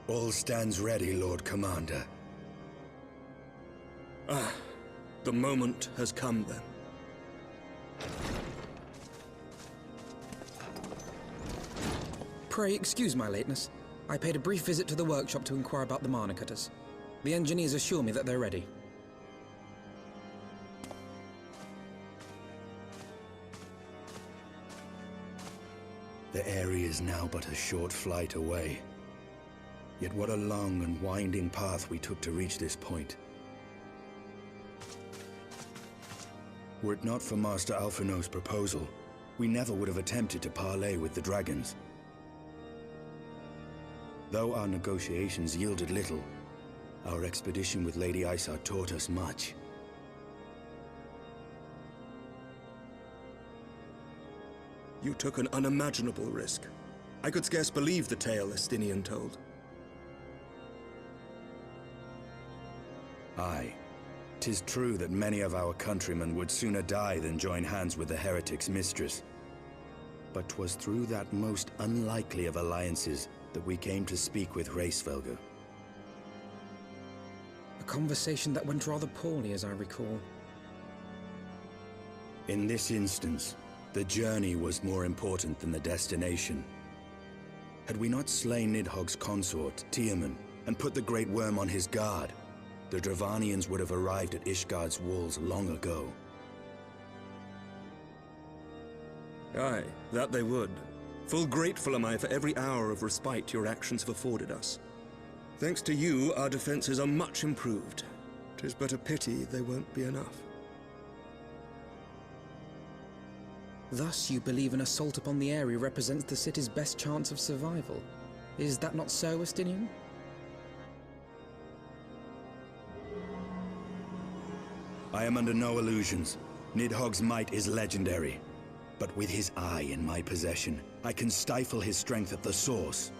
All stands ready, Lord Commander. Ah, the moment has come then. Pray excuse my lateness. I paid a brief visit to the workshop to inquire about the mana cutters. The engineers assure me that they're ready. The Aery is now but a short flight away. Yet what a long and winding path we took to reach this point. Were it not for Master Alphino's proposal, we never would have attempted to parley with the dragons. Though our negotiations yielded little, our expedition with Lady Isar taught us much. You took an unimaginable risk. I could scarce believe the tale Estinian told. Aye. 'Tis true that many of our countrymen would sooner die than join hands with the heretic's mistress. But 'twas through that most unlikely of alliances that we came to speak with Hraesvelgr. A conversation that went rather poorly, as I recall. In this instance, the journey was more important than the destination. Had we not slain Nidhogg's consort, Tiaman, and put the Great Worm on his guard, the Dravanians would have arrived at Ishgard's walls long ago. Aye, that they would. Full grateful am I for every hour of respite your actions have afforded us. Thanks to you, our defenses are much improved. 'Tis but a pity they won't be enough. Thus you believe an assault upon the Aery represents the city's best chance of survival. Is that not so, Estinian? I am under no illusions. Nidhogg's might is legendary. But with his eye in my possession, I can stifle his strength at the source.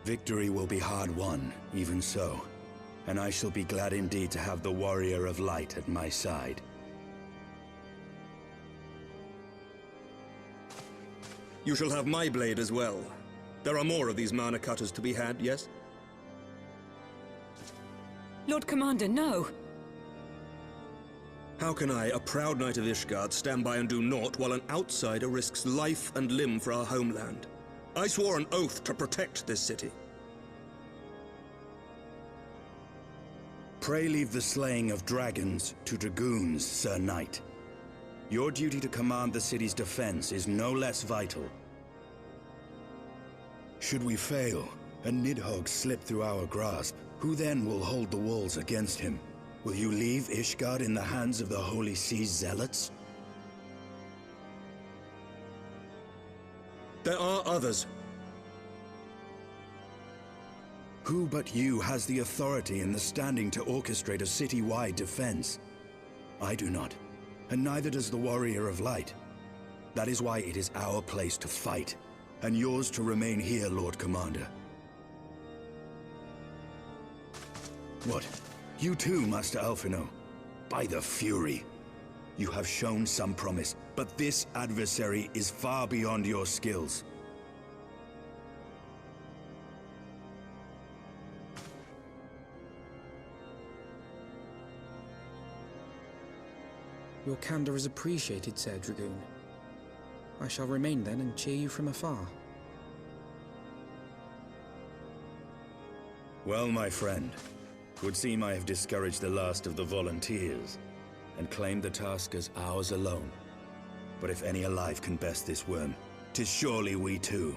Victory will be hard won, even so. And I shall be glad indeed to have the Warrior of Light at my side. You shall have my blade as well. There are more of these mana cutters to be had, yes? Lord Commander, no! How can I, a proud knight of Ishgard, stand by and do naught while an outsider risks life and limb for our homeland? I swore an oath to protect this city. Pray leave the slaying of dragons to dragoons, Sir Knight. Your duty to command the city's defense is no less vital. Should we fail, and Nidhogg slip through our grasp, who then will hold the walls against him? Will you leave Ishgard in the hands of the Holy Sea's zealots? There are others. Who but you has the authority and the standing to orchestrate a city-wide defense? I do not, and neither does the Warrior of Light. That is why it is our place to fight, and yours to remain here, Lord Commander. What? You too, Master Alphino? By the Fury! You have shown some promise, but this adversary is far beyond your skills. Your candor is appreciated, Sir Dragoon. I shall remain then and cheer you from afar. Well, my friend, would seem I have discouraged the last of the volunteers, and claimed the task as ours alone. But if any alive can best this worm, 'tis surely we too.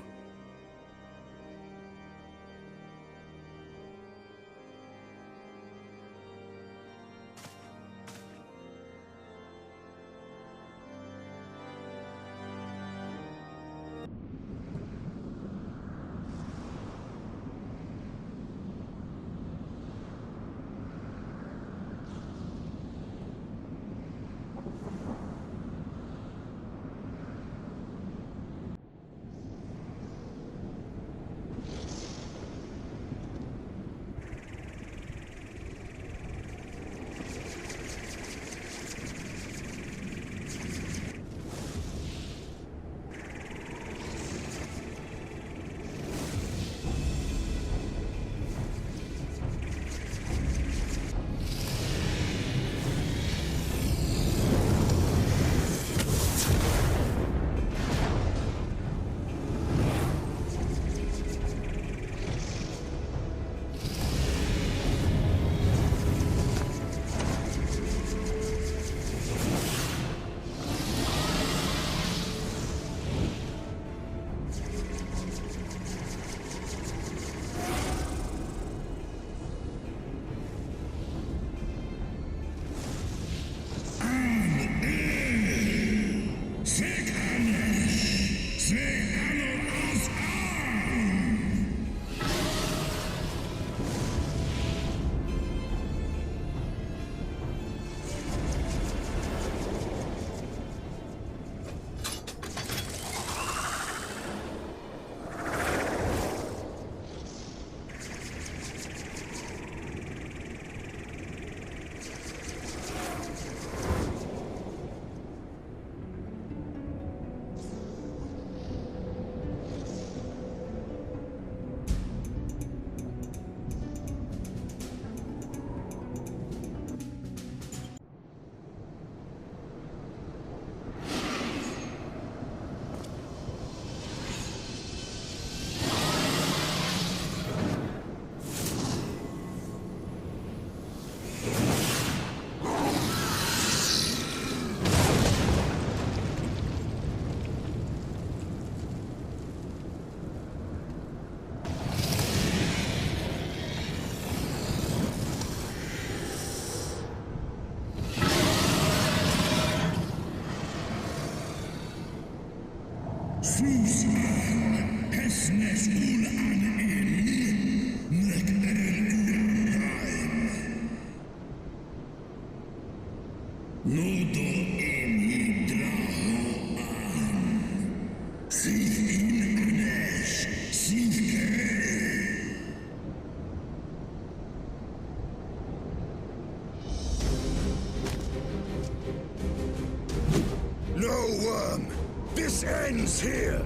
No, worm! This ends here!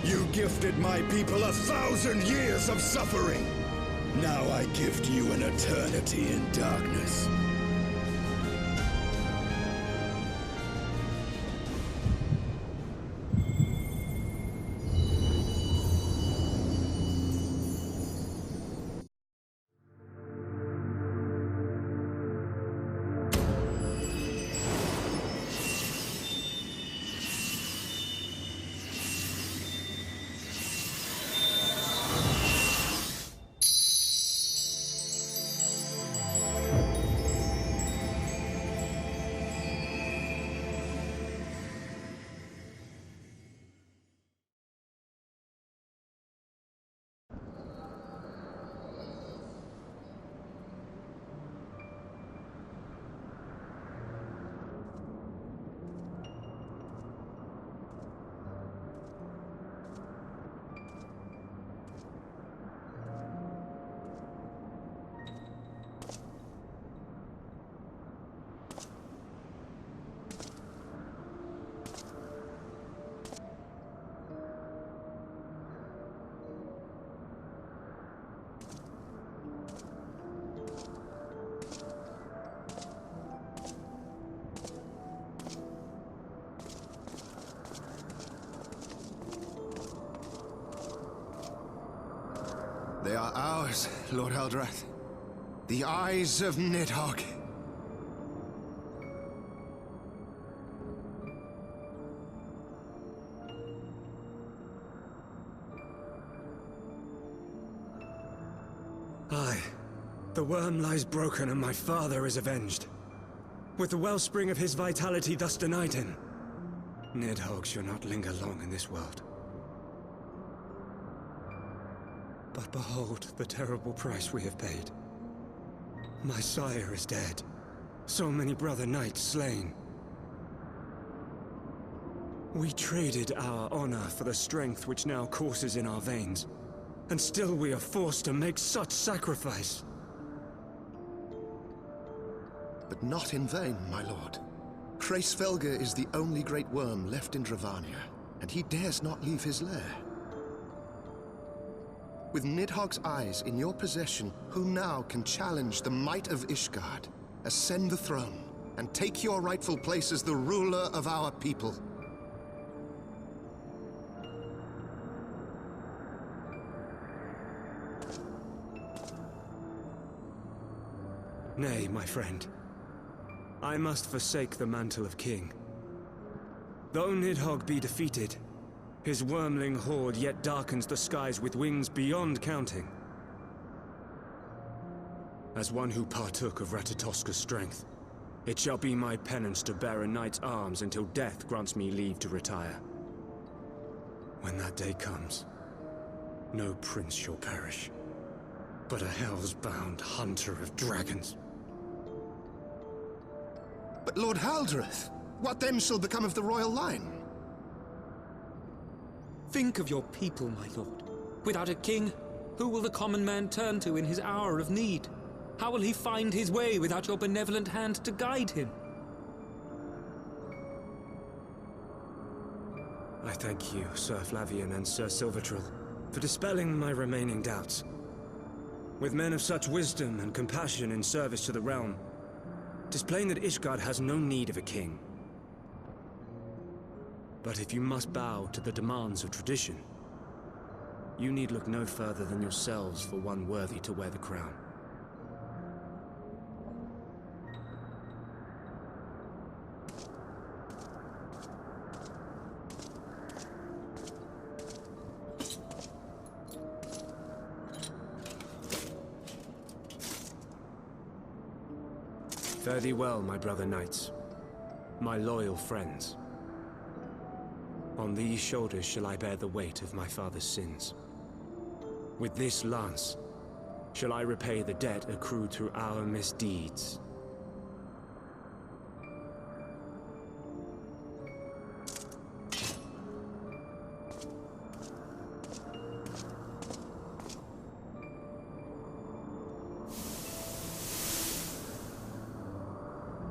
You gifted my people 1,000 years of suffering. Now I gift you an eternity in darkness. They are ours, Lord Eldrath. The eyes of Nidhogg. Aye. The worm lies broken and my father is avenged. With the wellspring of his vitality thus denied him, Nidhogg shall not linger long in this world. But behold the terrible price we have paid. My sire is dead. So many brother knights slain. We traded our honor for the strength which now courses in our veins. And still we are forced to make such sacrifice. But not in vain, my lord. Hraesvelgr is the only great worm left in Dravania, and he dares not leave his lair. With Nidhogg's eyes in your possession, who now can challenge the might of Ishgard, ascend the throne, and take your rightful place as the ruler of our people? Nay, my friend. I must forsake the mantle of king. Though Nidhogg be defeated, his wormling horde yet darkens the skies with wings beyond counting. As one who partook of Ratatoska's strength, it shall be my penance to bear a knight's arms until death grants me leave to retire. When that day comes, no prince shall perish, but a hell's-bound hunter of dragons. But Lord Haldreth, what then shall become of the royal line? Think of your people, my lord. Without a king, who will the common man turn to in his hour of need? How will he find his way without your benevolent hand to guide him? I thank you, Sir Flavian and Sir Silvertrill, for dispelling my remaining doubts. With men of such wisdom and compassion in service to the realm, it is plain that Ishgard has no need of a king. But if you must bow to the demands of tradition, you need look no further than yourselves for one worthy to wear the crown. Fare thee well, my brother knights, my loyal friends. On these shoulders shall I bear the weight of my father's sins. With this lance shall I repay the debt accrued through our misdeeds.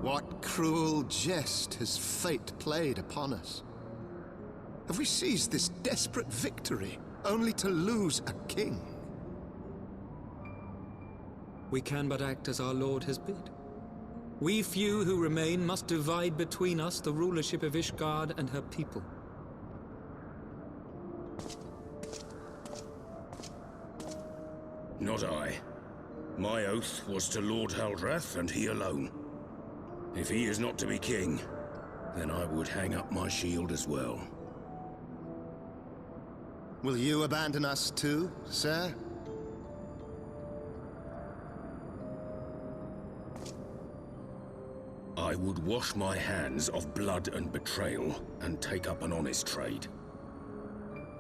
What cruel jest has fate played upon us? Have we seized this desperate victory, only to lose a king? We can but act as our lord has bid. We few who remain must divide between us the rulership of Ishgard and her people. Not I. My oath was to Lord Haldreth, and he alone. If he is not to be king, then I would hang up my shield as well. Will you abandon us too, sir? I would wash my hands of blood and betrayal, and take up an honest trade.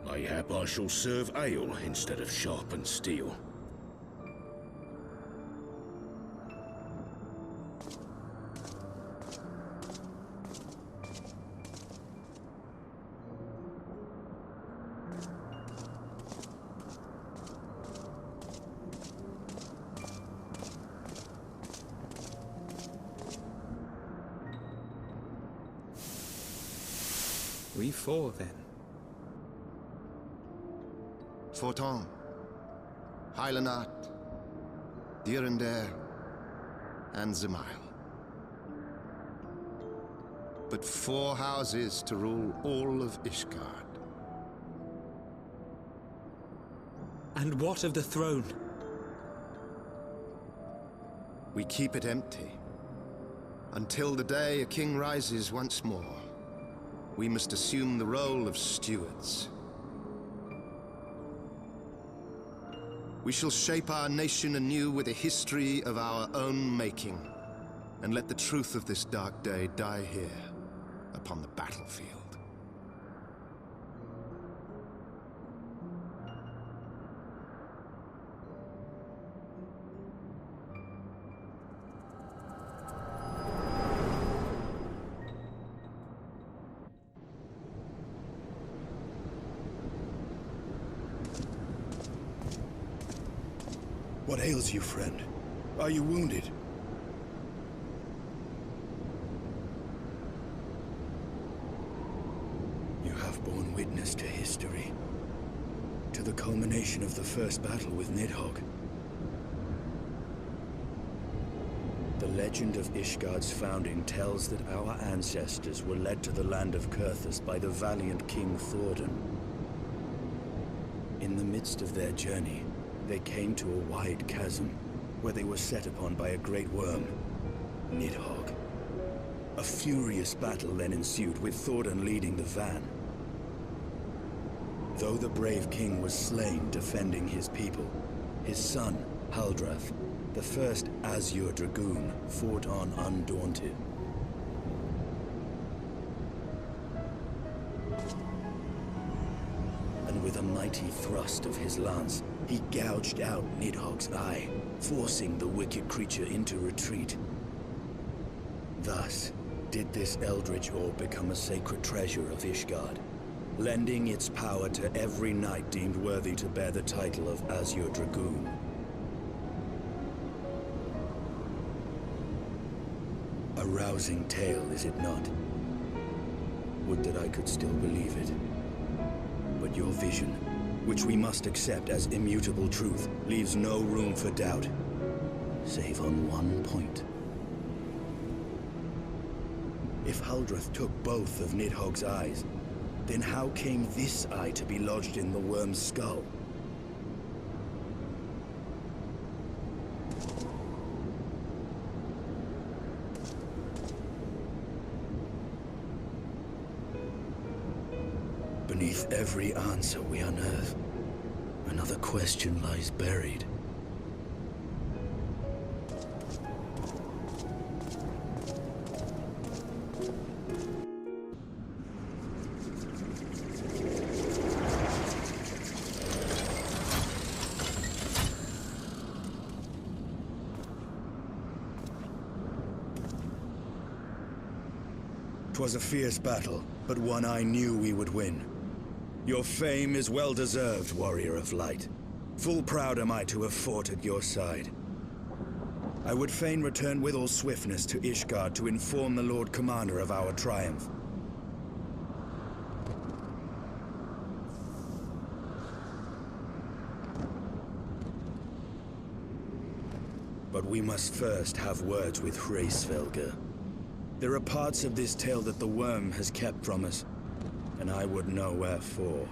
Mayhap I shall serve ale instead of sharpened steel. We four, then. Forton, Hylanat, Dyrendare, and Zemail. But 4 houses to rule all of Ishgard. And what of the throne? We keep it empty. Until the day a king rises once more, we must assume the role of stewards. We shall shape our nation anew with a history of our own making, and let the truth of this dark day die here, upon the battlefield. What ails you, friend? Are you wounded? You have borne witness to history. To the culmination of the first battle with Nidhogg. The legend of Ishgard's founding tells that our ancestors were led to the land of Kurthus by the valiant King Thordan. In the midst of their journey, they came to a wide chasm, where they were set upon by a great worm, Nidhogg. A furious battle then ensued, with Thordan leading the van. Though the brave king was slain defending his people, his son, Haldreth, the first Azure Dragoon, fought on undaunted. mighty thrust of his lance, he gouged out Nidhogg's eye, forcing the wicked creature into retreat. Thus, did this eldritch orb become a sacred treasure of Ishgard, lending its power to every knight deemed worthy to bear the title of Azure Dragoon. A rousing tale, is it not? Would that I could still believe it. But your vision, which we must accept as immutable truth, leaves no room for doubt, save on one point. If Huldreth took both of Nidhogg's eyes, then how came this eye to be lodged in the worm's skull? Beneath every answer we unearth, another question lies buried. 'Twas a fierce battle, but one I knew we would win. Your fame is well deserved, warrior of light. Full proud am I to have fought at your side. I would fain return with all swiftness to Ishgard to inform the Lord Commander of our triumph. But we must first have words with Hraesvelgr. There are parts of this tale that the worm has kept from us, and I would know wherefore.